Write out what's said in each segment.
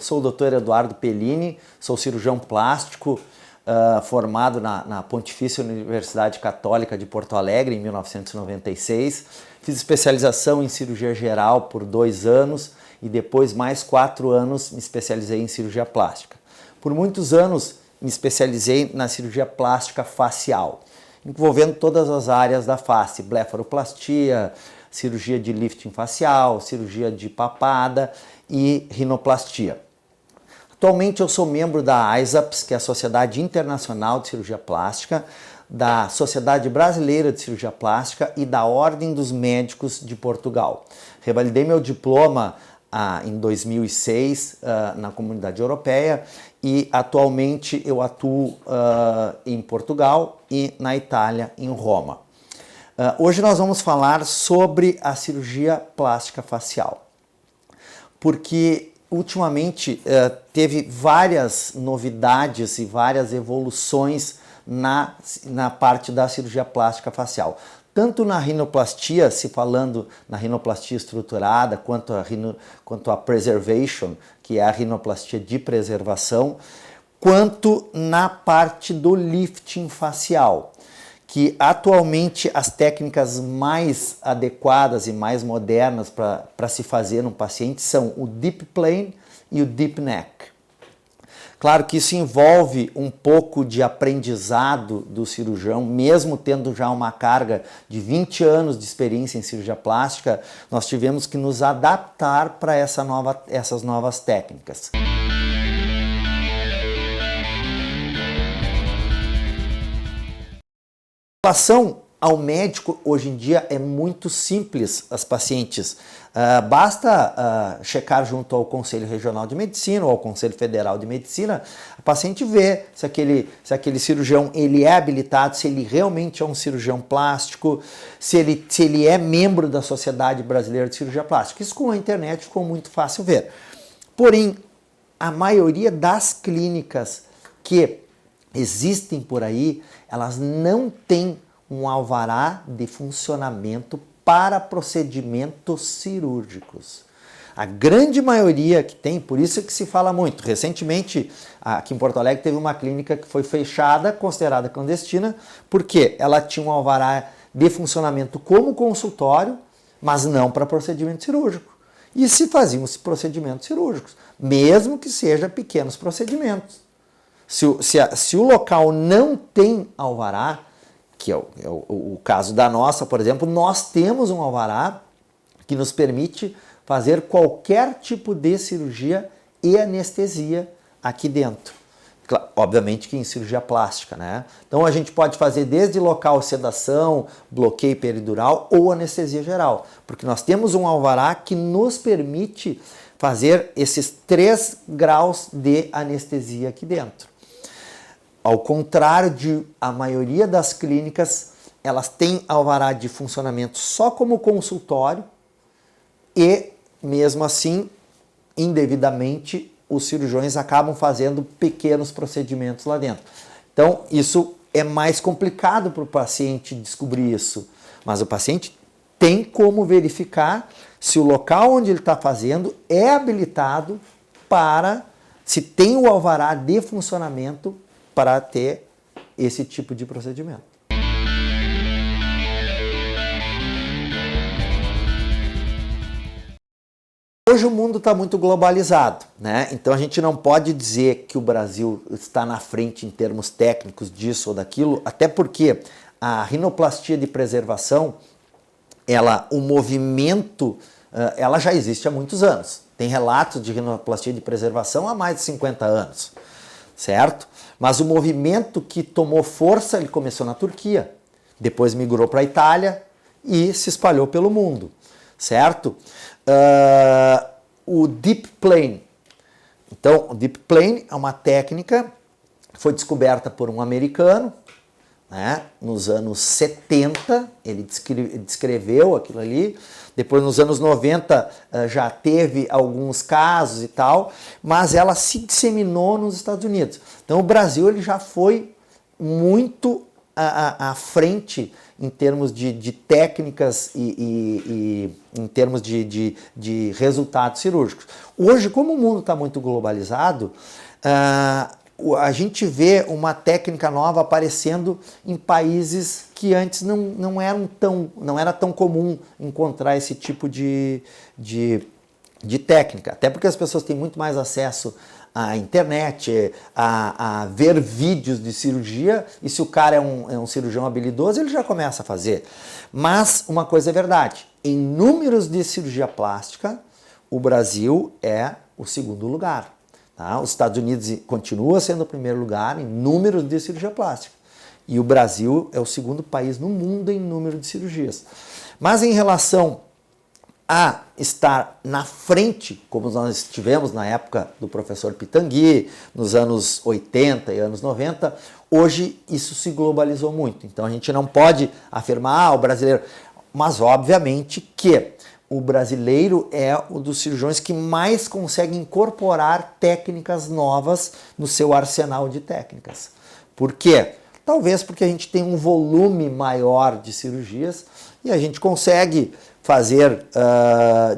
sou o Dr. Eduardo Pellini, sou cirurgião plástico, formado na Pontifícia Universidade Católica de Porto Alegre em 1996. Fiz especialização em cirurgia geral por 2 anos e depois mais 4 anos me especializei em cirurgia plástica. Por muitos anos me especializei na cirurgia plástica facial, envolvendo todas as áreas da face, blefaroplastia, cirurgia de lifting facial, cirurgia de papada e rinoplastia. Atualmente eu sou membro da ISAPS, que é a Sociedade Internacional de Cirurgia Plástica, da Sociedade Brasileira de Cirurgia Plástica e da Ordem dos Médicos de Portugal. Revalidei meu diploma em 2006 na Comunidade Europeia e atualmente eu atuo em Portugal e na Itália, em Roma. Hoje nós vamos falar sobre a cirurgia plástica facial, porque ultimamente teve várias novidades e várias evoluções na parte da cirurgia plástica facial. Tanto na rinoplastia, se falando na rinoplastia estruturada, quanto a preservation, que é a rinoplastia de preservação, quanto na parte do lifting facial, que atualmente as técnicas mais adequadas e mais modernas para se fazer no paciente são o Deep Plane e o Deep Neck. Claro que isso envolve um pouco de aprendizado do cirurgião, mesmo tendo já uma carga de 20 anos de experiência em cirurgia plástica, nós tivemos que nos adaptar para essas novas técnicas. Em relação ao médico, hoje em dia é muito simples as pacientes. Basta checar junto ao Conselho Regional de Medicina ou ao Conselho Federal de Medicina, a paciente vê se aquele cirurgião ele é habilitado, se ele realmente é um cirurgião plástico, se ele é membro da Sociedade Brasileira de Cirurgia Plástica. Isso com a internet ficou muito fácil ver. Porém, a maioria das clínicas que existem por aí, elas não têm um alvará de funcionamento para procedimentos cirúrgicos. A grande maioria que tem, por isso que se fala muito. Recentemente, aqui em Porto Alegre, teve uma clínica que foi fechada, considerada clandestina, porque ela tinha um alvará de funcionamento como consultório, mas não para procedimento cirúrgico. E se faziam procedimentos cirúrgicos, mesmo que sejam pequenos procedimentos. Se o local não tem alvará, que é o caso da nossa, por exemplo, nós temos um alvará que nos permite fazer qualquer tipo de cirurgia e anestesia aqui dentro. Obviamente que em cirurgia plástica, né? Então a gente pode fazer desde local sedação, bloqueio peridural ou anestesia geral, porque nós temos um alvará que nos permite fazer esses 3 graus de anestesia aqui dentro. Ao contrário de a maioria das clínicas, elas têm alvará de funcionamento só como consultório e, mesmo assim, indevidamente, os cirurgiões acabam fazendo pequenos procedimentos lá dentro. Então, isso é mais complicado para o paciente descobrir isso, mas o paciente tem como verificar se o local onde ele está fazendo é habilitado para, se tem o alvará de funcionamento, para ter esse tipo de procedimento. Hoje o mundo está muito globalizado, né? Então a gente não pode dizer que o Brasil está na frente em termos técnicos disso ou daquilo, até porque a rinoplastia de preservação, o movimento, ela já existe há muitos anos. Tem relatos de rinoplastia de preservação há mais de 50 anos. Certo? Mas o movimento que tomou força, ele começou na Turquia, depois migrou para a Itália e se espalhou pelo mundo, certo? O Deep Plane. Então, o Deep Plane é uma técnica que foi descoberta por um americano, né? Nos anos 70, ele descreveu aquilo ali. Depois, nos anos 90, já teve alguns casos e tal, mas ela se disseminou nos Estados Unidos. Então, o Brasil ele já foi muito à frente em termos de técnicas e em termos de resultados cirúrgicos. Hoje, como o mundo está muito globalizado, a gente vê uma técnica nova aparecendo em países que antes não era tão comum encontrar esse tipo de técnica. Até porque as pessoas têm muito mais acesso à internet, a ver vídeos de cirurgia, e se o cara é um cirurgião habilidoso, ele já começa a fazer. Mas uma coisa é verdade, em números de cirurgia plástica, o Brasil é o segundo lugar. Tá? Os Estados Unidos continua sendo o primeiro lugar em números de cirurgia plástica. E o Brasil é o segundo país no mundo em número de cirurgias. Mas em relação a estar na frente, como nós tivemos na época do professor Pitangui, nos anos 80 e anos 90, hoje isso se globalizou muito. Então a gente não pode afirmar, o brasileiro... Mas obviamente que o brasileiro é um dos cirurgiões que mais consegue incorporar técnicas novas no seu arsenal de técnicas. Por quê? Talvez porque a gente tem um volume maior de cirurgias e a gente consegue fazer,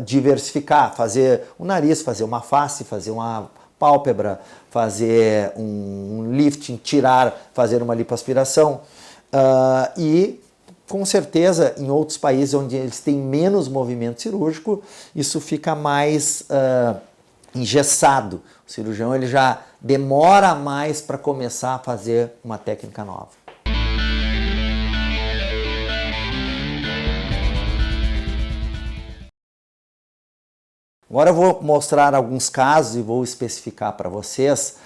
diversificar, fazer o nariz, fazer uma face, fazer uma pálpebra, fazer um lifting, tirar, fazer uma lipoaspiração e com certeza, em outros países onde eles têm menos movimento cirúrgico, isso fica mais engessado. O cirurgião ele já demora mais para começar a fazer uma técnica nova. Agora eu vou mostrar alguns casos e vou especificar para vocês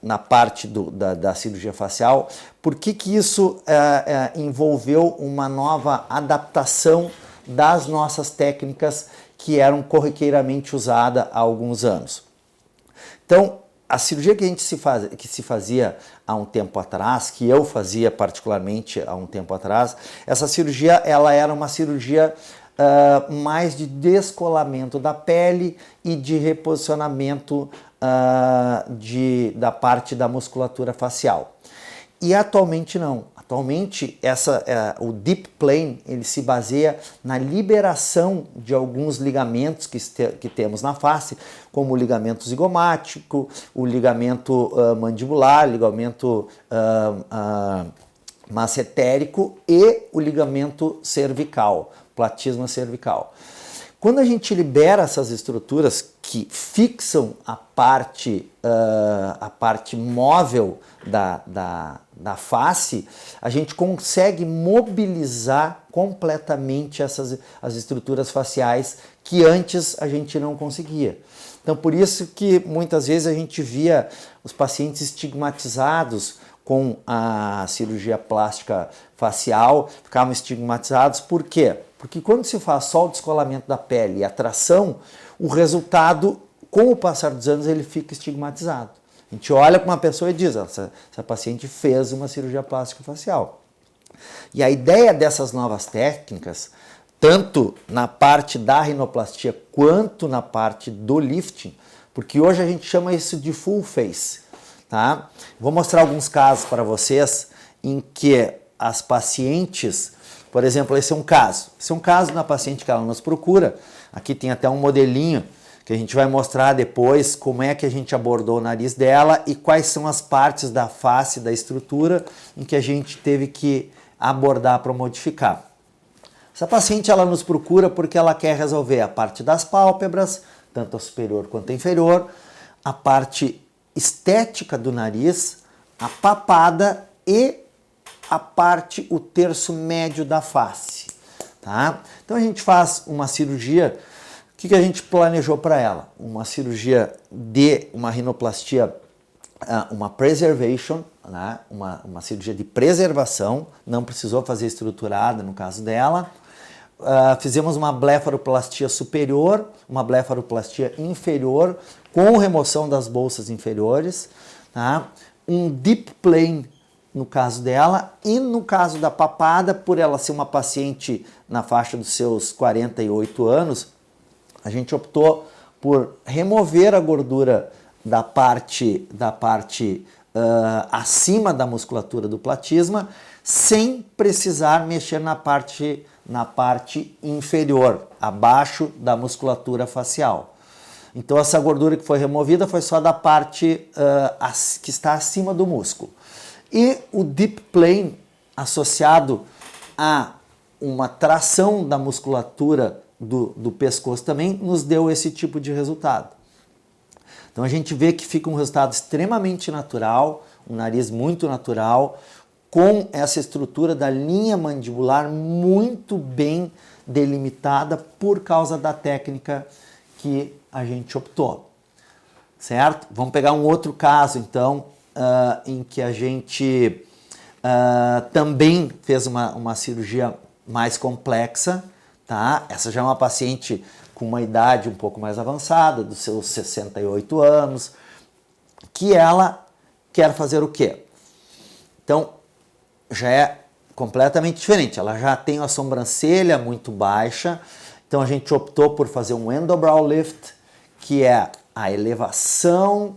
na parte da cirurgia facial, por que isso envolveu uma nova adaptação das nossas técnicas que eram corriqueiramente usadas há alguns anos. Então, a cirurgia que se fazia há um tempo atrás, que eu fazia particularmente há um tempo atrás, essa cirurgia ela era uma cirurgia mais de descolamento da pele e de reposicionamento da parte da musculatura facial. E atualmente não. Atualmente o Deep Plane ele se baseia na liberação de alguns ligamentos que temos na face, como o ligamento zigomático, o ligamento mandibular, ligamento massetérico e o ligamento cervical, platisma cervical. Quando a gente libera essas estruturas que fixam a parte móvel da face, a gente consegue mobilizar completamente as estruturas faciais que antes a gente não conseguia. Então, por isso que muitas vezes a gente via os pacientes estigmatizados com a cirurgia plástica facial, ficavam estigmatizados. Por quê? Porque quando se faz só o descolamento da pele e a tração, o resultado, com o passar dos anos, ele fica estigmatizado. A gente olha para uma pessoa e diz, essa paciente fez uma cirurgia plástica facial. E a ideia dessas novas técnicas, tanto na parte da rinoplastia quanto na parte do lifting, porque hoje a gente chama isso de full face. Tá? Vou mostrar alguns casos para vocês em que as pacientes, por exemplo, esse é um caso da paciente que ela nos procura. Aqui tem até um modelinho que a gente vai mostrar depois como é que a gente abordou o nariz dela e quais são as partes da face, da estrutura em que a gente teve que abordar para modificar. Essa paciente ela nos procura porque ela quer resolver a parte das pálpebras, tanto a superior quanto a inferior, a parte estética do nariz, a papada e o terço médio da face. Tá? Então a gente faz uma cirurgia. O que a gente planejou para ela? Uma cirurgia de uma rinoplastia, uma preservation, né? uma cirurgia de preservação, não precisou fazer estruturada no caso dela. Fizemos uma blefaroplastia superior, uma blefaroplastia inferior, com remoção das bolsas inferiores, tá? Um deep plane no caso dela, e no caso da papada, por ela ser uma paciente na faixa dos seus 48 anos, a gente optou por remover a gordura da parte acima da musculatura do platisma, sem precisar mexer na parte inferior, abaixo da musculatura facial. Então essa gordura que foi removida foi só da parte que está acima do músculo. E o Deep Plane, associado a uma tração da musculatura do pescoço também, nos deu esse tipo de resultado. Então a gente vê que fica um resultado extremamente natural, um nariz muito natural, com essa estrutura da linha mandibular muito bem delimitada por causa da técnica que a gente optou, certo? Vamos pegar um outro caso, então, em que a gente também fez uma cirurgia mais complexa, tá? Essa já é uma paciente com uma idade um pouco mais avançada, dos seus 68 anos, que ela quer fazer o quê? Então, já é completamente diferente. Ela já tem a sobrancelha muito baixa, então a gente optou por fazer um endobrow lift, que é a elevação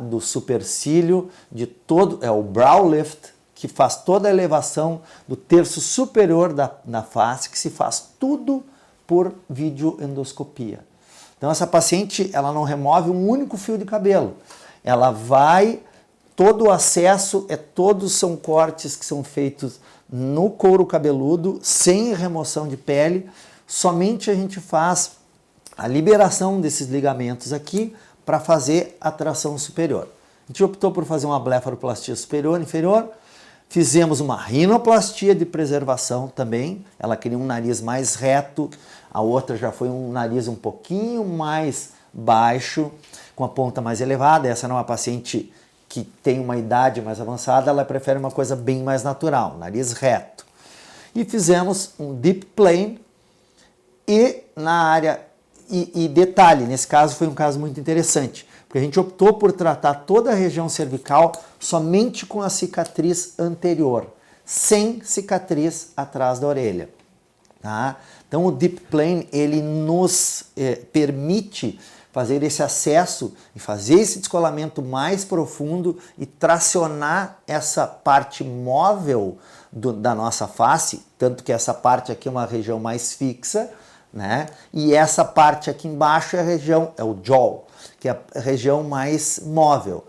do supercílio de todo, é o brow lift, que faz toda a elevação do terço superior da face, que se faz tudo por videoendoscopia. Então essa paciente, ela não remove um único fio de cabelo. Ela vai, todo o acesso, todos são cortes que são feitos no couro cabeludo, sem remoção de pele, somente a gente faz a liberação desses ligamentos aqui para fazer a tração superior. A gente optou por fazer uma blefaroplastia superior e inferior, fizemos uma rinoplastia de preservação também, ela queria um nariz mais reto, a outra já foi um nariz um pouquinho mais baixo, com a ponta mais elevada. Essa não é uma paciente que tem uma idade mais avançada, ela prefere uma coisa bem mais natural, nariz reto. E fizemos um Deep Plane e na área, e detalhe, nesse caso foi um caso muito interessante, porque a gente optou por tratar toda a região cervical somente com a cicatriz anterior, sem cicatriz atrás da orelha. Tá? Então o Deep Plane, ele nos permite fazer esse acesso e fazer esse descolamento mais profundo e tracionar essa parte móvel da nossa face, tanto que essa parte aqui é uma região mais fixa, né? E essa parte aqui embaixo é o jaw, que é a região mais móvel.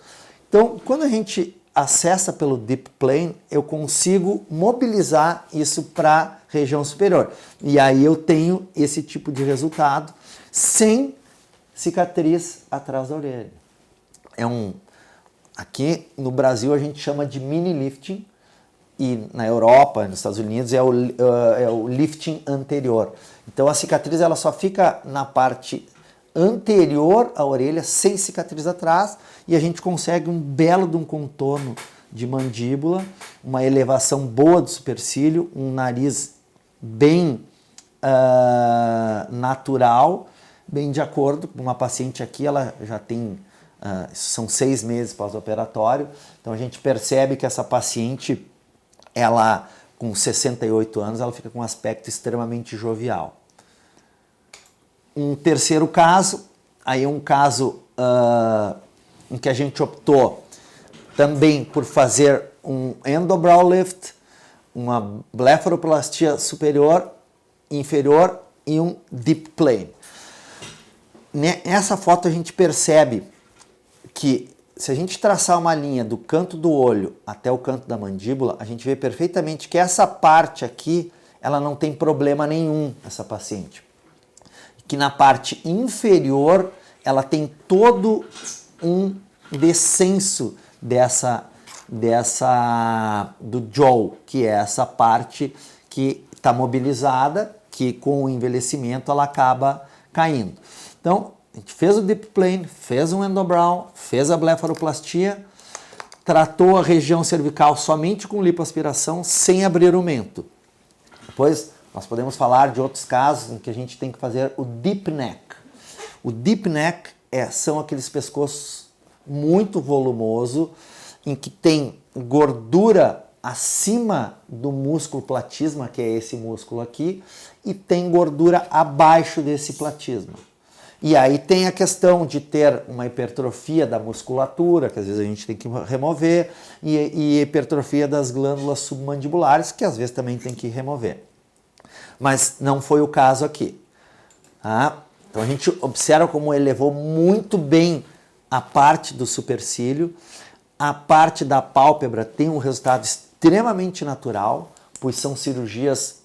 Então, quando a gente acessa pelo Deep Plane, eu consigo mobilizar isso para a região superior. E aí eu tenho esse tipo de resultado sem cicatriz atrás da orelha. Aqui no Brasil a gente chama de mini lifting, e na Europa, nos Estados Unidos, é o lifting anterior. Então a cicatriz ela só fica na parte anterior à orelha, sem cicatriz atrás, e a gente consegue um belo de um contorno de mandíbula, uma elevação boa do supercílio, um nariz bem natural, bem de acordo com uma paciente aqui, ela já tem, são 6 meses pós-operatório, então a gente percebe que essa paciente, ela com 68 anos, ela fica com um aspecto extremamente jovial. Um terceiro caso, aí um caso em que a gente optou também por fazer um endobrow lift, uma blefaroplastia superior, inferior e um Deep Plane. Nessa foto a gente percebe que se a gente traçar uma linha do canto do olho até o canto da mandíbula, a gente vê perfeitamente que essa parte aqui, ela não tem problema nenhum, essa paciente. Que na parte inferior, ela tem todo um descenso do jaw, que é essa parte que está mobilizada, que com o envelhecimento ela acaba caindo. Então, a gente fez o Deep Plane, fez um endobrow, fez a blefaroplastia, tratou a região cervical somente com lipoaspiração, sem abrir o mento. Depois, nós podemos falar de outros casos em que a gente tem que fazer o Deep Neck. O Deep Neck são aqueles pescoços muito volumoso, em que tem gordura acima do músculo platisma, que é esse músculo aqui, e tem gordura abaixo desse platisma. E aí tem a questão de ter uma hipertrofia da musculatura, que às vezes a gente tem que remover, e hipertrofia das glândulas submandibulares, que às vezes também tem que remover. Mas não foi o caso aqui. Tá? Então a gente observa como ele levou muito bem a parte do supercílio, a parte da pálpebra tem um resultado extremamente natural, pois são cirurgias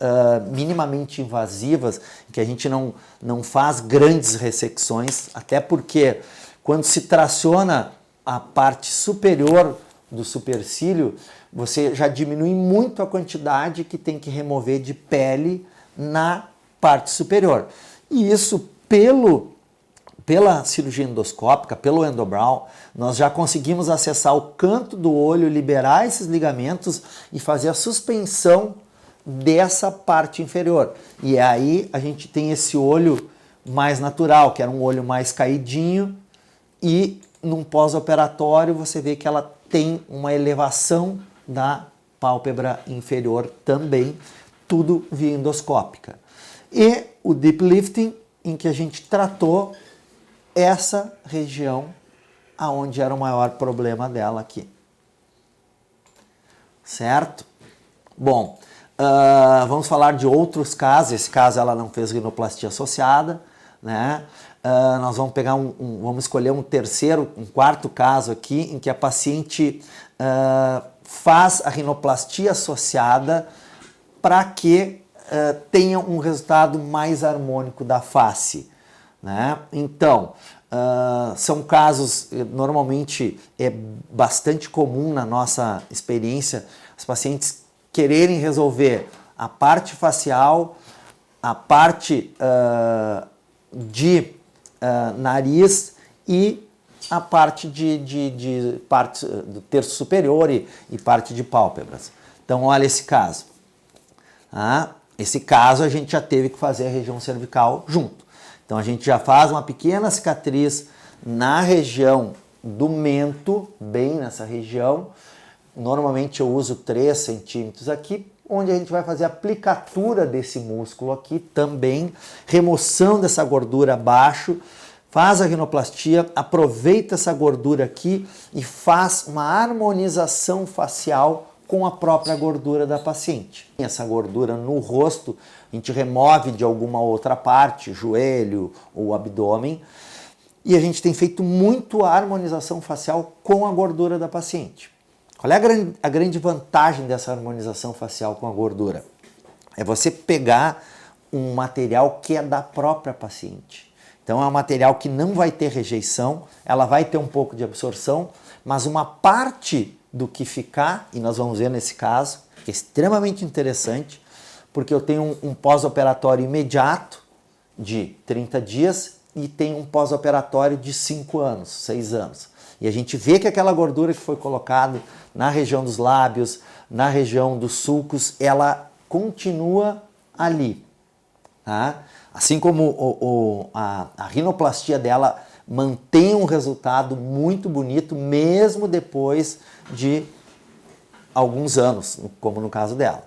minimamente invasivas, que a gente não faz grandes ressecções, até porque quando se traciona a parte superior do supercílio, você já diminui muito a quantidade que tem que remover de pele na parte superior. E isso, pela cirurgia endoscópica, pelo endobrow, nós já conseguimos acessar o canto do olho, liberar esses ligamentos e fazer a suspensão dessa parte inferior. E aí a gente tem esse olho mais natural, que era um olho mais caidinho, e num pós-operatório você vê que ela tem uma elevação da pálpebra inferior também, tudo via endoscópica. E o deep lifting, em que a gente tratou essa região aonde era o maior problema dela aqui. Certo? Bom, vamos falar de outros casos. Esse caso ela não fez rinoplastia associada, né? Nós vamos pegar vamos escolher um quarto caso aqui, em que a paciente faz a rinoplastia associada para que tenha um resultado mais harmônico da face, né? Então, são casos, normalmente é bastante comum na nossa experiência, os pacientes quererem resolver a parte facial, a parte de nariz e a parte parte do terço superior e parte de pálpebras. Então, olha esse caso. Esse caso a gente já teve que fazer a região cervical junto. Então a gente já faz uma pequena cicatriz na região do mento, bem nessa região. Normalmente eu uso 3 centímetros aqui, onde a gente vai fazer a aplicatura desse músculo aqui também, remoção dessa gordura abaixo, faz a rinoplastia, aproveita essa gordura aqui e faz uma harmonização facial com a própria gordura da paciente. Essa gordura no rosto, a gente remove de alguma outra parte, joelho ou abdômen, e a gente tem feito muito a harmonização facial com a gordura da paciente. Qual é a grande vantagem dessa harmonização facial com a gordura? É você pegar um material que é da própria paciente. Então é um material que não vai ter rejeição, ela vai ter um pouco de absorção, mas uma parte do que ficar, e nós vamos ver nesse caso, que é extremamente interessante, porque eu tenho um pós-operatório imediato de 30 dias e tenho um pós-operatório de 5 anos, 6 anos. E a gente vê que aquela gordura que foi colocada na região dos lábios, na região dos sulcos, ela continua ali. Tá? Assim como a rinoplastia dela mantém um resultado muito bonito, mesmo depois de alguns anos, como no caso dela.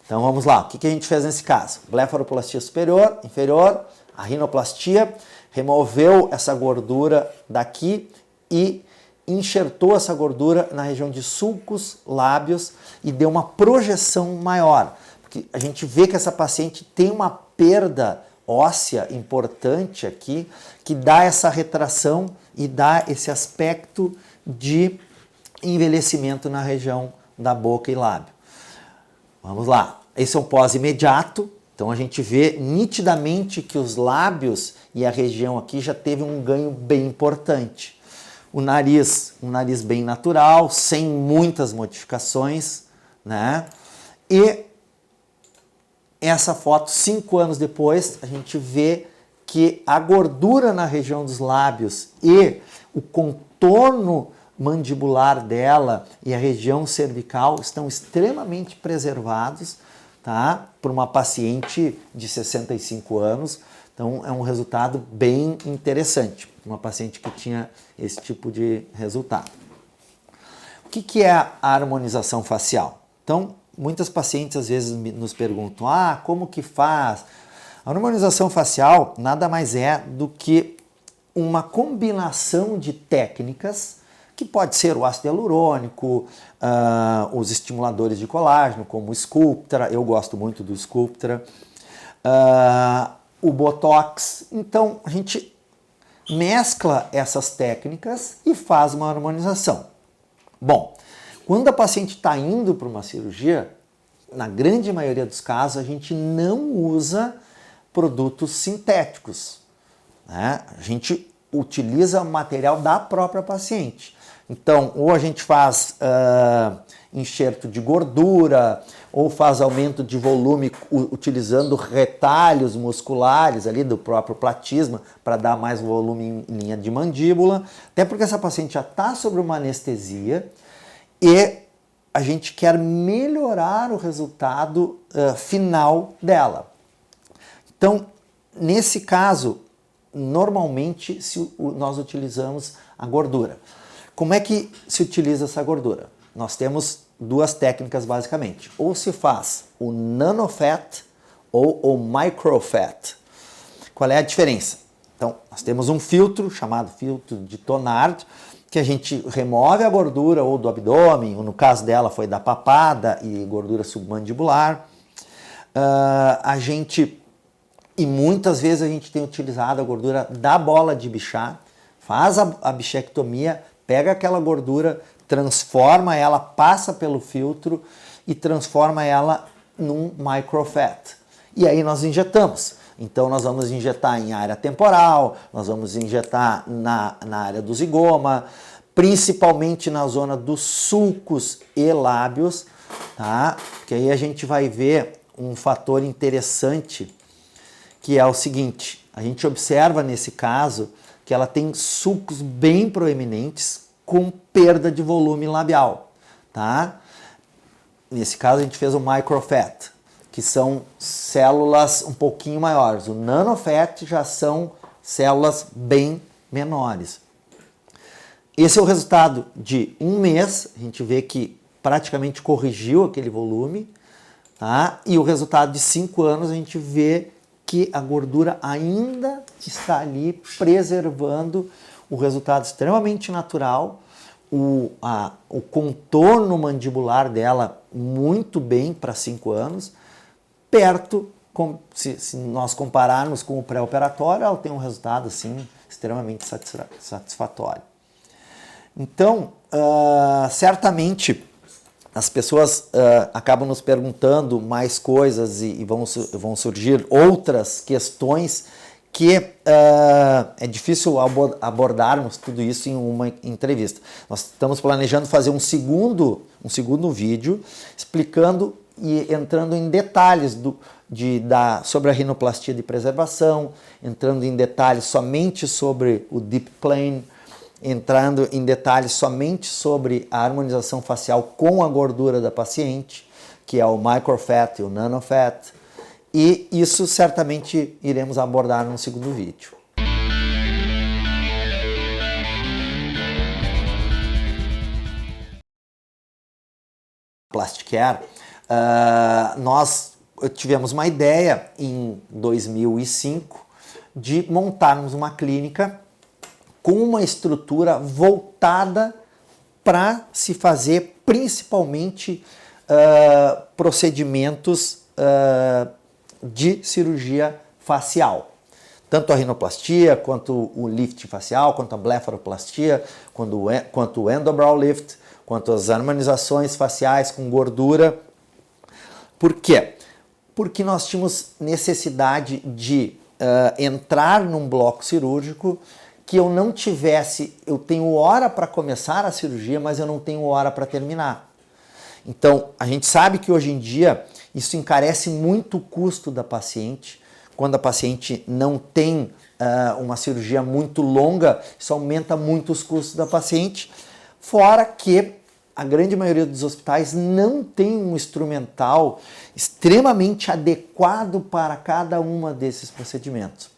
Então vamos lá, o que a gente fez nesse caso? Blefaroplastia superior, inferior, a rinoplastia, removeu essa gordura daqui e enxertou essa gordura na região de sulcos, lábios e deu uma projeção maior. Porque a gente vê que essa paciente tem uma perda óssea importante aqui, que dá essa retração e dá esse aspecto de envelhecimento na região da boca e lábio. Vamos lá, esse é um pós imediato, então a gente vê nitidamente que os lábios e a região aqui já teve um ganho bem importante. O nariz, um nariz bem natural, sem muitas modificações, né? E essa foto, 5 anos depois, a gente vê que a gordura na região dos lábios e o contorno mandibular dela e a região cervical estão extremamente preservados, tá? Por uma paciente de 65 anos. Então, é um resultado bem interessante, uma paciente que tinha esse tipo de resultado. O que é a harmonização facial? Então, muitas pacientes às vezes nos perguntam, como que faz? A harmonização facial nada mais é do que uma combinação de técnicas, que pode ser o ácido hialurônico, os estimuladores de colágeno, como o Sculptra, eu gosto muito do Sculptra, o Botox. Então, a gente mescla essas técnicas e faz uma harmonização. Bom, quando a paciente está indo para uma cirurgia, na grande maioria dos casos, a gente não usa produtos sintéticos, né? A gente utiliza material da própria paciente. Então, ou a gente faz enxerto de gordura, ou faz aumento de volume utilizando retalhos musculares ali do próprio platisma para dar mais volume em linha de mandíbula, até porque essa paciente já está sob uma anestesia e a gente quer melhorar o resultado final dela. Então, nesse caso, normalmente nós utilizamos a gordura. Como é que se utiliza essa gordura? Nós temos duas técnicas basicamente. Ou se faz o nanofat ou o microfat. Qual é a diferença? Então, nós temos um filtro chamado filtro de Tonnard, que a gente remove a gordura ou do abdômen, ou no caso dela foi da papada e gordura submandibular. E muitas vezes a gente tem utilizado a gordura da bola de bichar, faz a bichectomia, pega aquela gordura, transforma ela, passa pelo filtro e transforma ela num microfat. E aí nós injetamos. Então nós vamos injetar em área temporal, nós vamos injetar na área do zigoma, principalmente na zona dos sulcos e lábios, tá? Que aí a gente vai ver um fator interessante, que é o seguinte: a gente observa nesse caso que ela tem sulcos bem proeminentes com perda de volume labial, tá? Nesse caso a gente fez o microfat, que são células um pouquinho maiores. O nanofat já são células bem menores. Esse é o resultado de um mês, a gente vê que praticamente corrigiu aquele volume, tá? E o resultado de 5 anos a gente vê que a gordura ainda está ali preservando o resultado extremamente natural, o contorno mandibular dela muito bem para 5 anos, perto, se nós compararmos com o pré-operatório, ela tem um resultado assim extremamente satisfatório. Então, certamente as pessoas acabam nos perguntando mais coisas e vão surgir outras questões que é difícil abordarmos tudo isso em uma entrevista. Nós estamos planejando fazer um segundo vídeo explicando e entrando em detalhes sobre a rinoplastia de preservação, entrando em detalhes somente sobre o deep plane, entrando em detalhes somente sobre a harmonização facial com a gordura da paciente, que é o microfat e o nanofat, e isso certamente iremos abordar no segundo vídeo. Plastic Care, nós tivemos uma ideia em 2005 de montarmos uma clínica com uma estrutura voltada para se fazer principalmente procedimentos de cirurgia facial. Tanto a rinoplastia, quanto o lift facial, quanto a blefaroplastia, quanto o endobrow lift, quanto as harmonizações faciais com gordura. Por quê? Porque nós tínhamos necessidade de entrar num bloco cirúrgico que eu não tivesse, eu tenho hora para começar a cirurgia, mas eu não tenho hora para terminar. Então, a gente sabe que hoje em dia isso encarece muito o custo da paciente. Quando a paciente não tem uma cirurgia muito longa, isso aumenta muito os custos da paciente. Fora que a grande maioria dos hospitais não tem um instrumental extremamente adequado para cada uma desses procedimentos.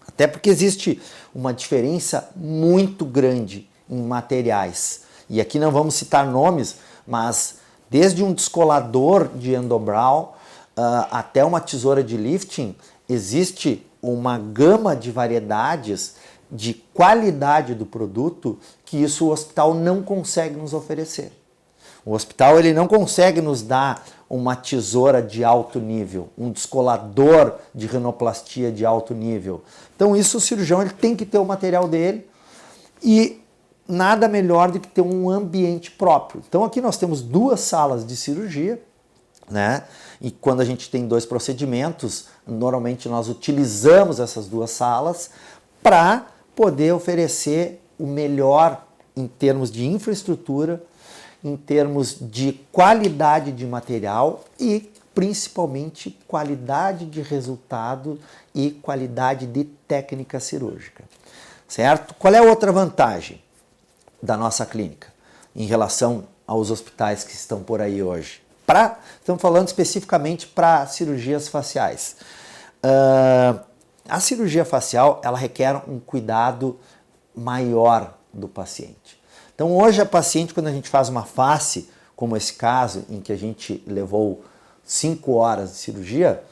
Até porque existe uma diferença muito grande em materiais. E aqui não vamos citar nomes, mas desde um descolador de endobrow até uma tesoura de lifting, existe uma gama de variedades de qualidade do produto que isso o hospital não consegue nos oferecer. O hospital ele não consegue nos dar uma tesoura de alto nível, um descolador de rinoplastia de alto nível. Então isso o cirurgião ele tem que ter o material dele e nada melhor do que ter um ambiente próprio. Então aqui nós temos 2 salas de cirurgia, né? E quando a gente tem 2 procedimentos, normalmente nós utilizamos essas 2 salas para poder oferecer o melhor em termos de infraestrutura, em termos de qualidade de material e principalmente qualidade de resultado e qualidade de técnica cirúrgica, certo? Qual é a outra vantagem da nossa clínica em relação aos hospitais que estão por aí hoje? Estamos falando especificamente para cirurgias faciais. A cirurgia facial ela requer um cuidado maior do paciente. Então hoje a paciente, quando a gente faz uma face, como esse caso em que a gente levou 5 horas de cirurgia,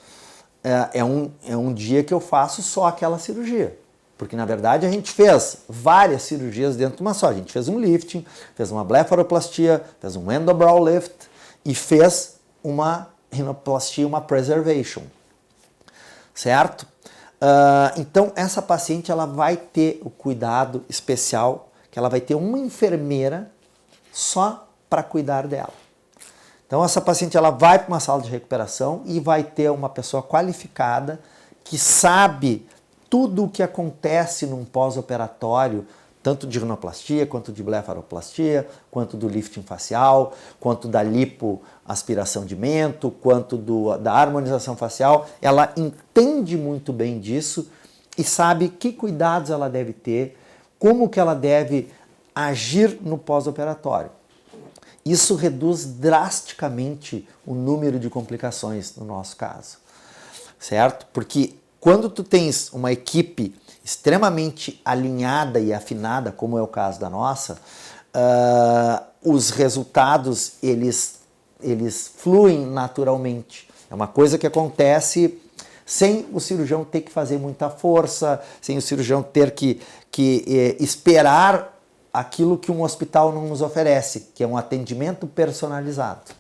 é um dia que eu faço só aquela cirurgia. Porque na verdade a gente fez várias cirurgias dentro de uma só. A gente fez um lifting, fez uma blefaroplastia, fez um endobrow lift e fez uma rinoplastia, uma preservation. Certo? Então essa paciente ela vai ter o cuidado especial, que ela vai ter uma enfermeira só para cuidar dela. Então essa paciente ela vai para uma sala de recuperação e vai ter uma pessoa qualificada que sabe tudo o que acontece num pós-operatório, tanto de rinoplastia, quanto de blefaroplastia, quanto do lifting facial, quanto da lipoaspiração de mento, quanto da harmonização facial. Ela entende muito bem disso e sabe que cuidados ela deve ter, como que ela deve agir no pós-operatório. Isso reduz drasticamente o número de complicações no nosso caso, certo? Porque quando tu tens uma equipe extremamente alinhada e afinada, como é o caso da nossa, os resultados eles fluem naturalmente. É uma coisa que acontece sem o cirurgião ter que fazer muita força, sem o cirurgião ter que esperar aquilo que um hospital não nos oferece, que é um atendimento personalizado.